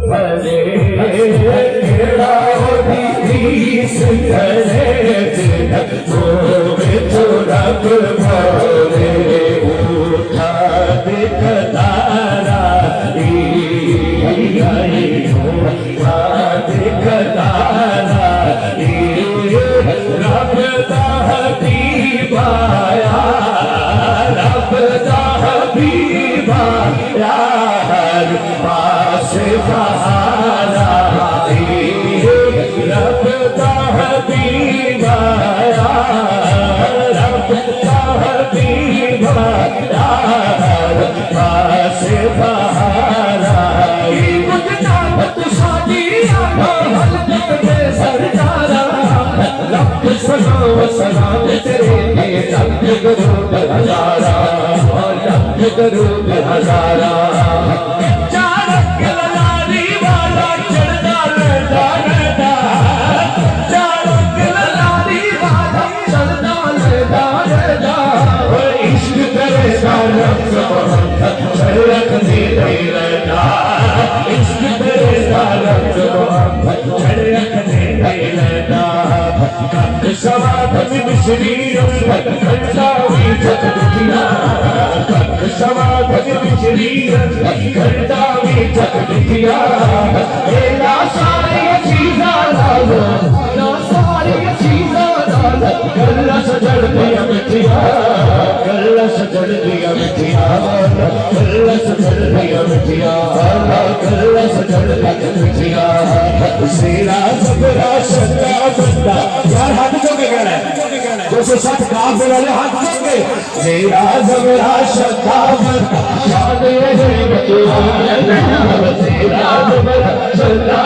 भले तेरा रीस करे तो रब भोरे उठा दिखदारा उठा दिखदारा रब दा हबीब आया रब दा हबीब आया हर पास सहारा रब दा हबीब आया रब दा हबीब आया हर पास सहारा सलाम सलाम तेरे लिए लख दरूद हजारा लख दरूद हजारा चारक लारी वाला चढ़दा लड़ा लड़ा चारक लारी वाला चढ़दा लड़ा लड़ा इश्क तेरे दा रंग मोहब्बत चरक दे लड़ा इश्क तेरे दा रंग मोहब्बत चरक दे लड़ा सवाद मिश्री घंटा भी जग दिया सवाद मिश्री घंटा भी जग दिया सारी चीजा डालो सारी चीजा डालो गल्ला सजड़ दिया मिठिया गल्ला सजड़ दिया मिठिया गल्ला सजड़ दिया मिठिया गल्ला सजड़ दिया मिठिया सेरा सबरा शक्का बंदा यार हाथ चौके कहना है 260 काफिर वाले हाथ चौके तेरा सबरा शक्का बंदा शाद ये बच्चा तेरा सबरा शक्का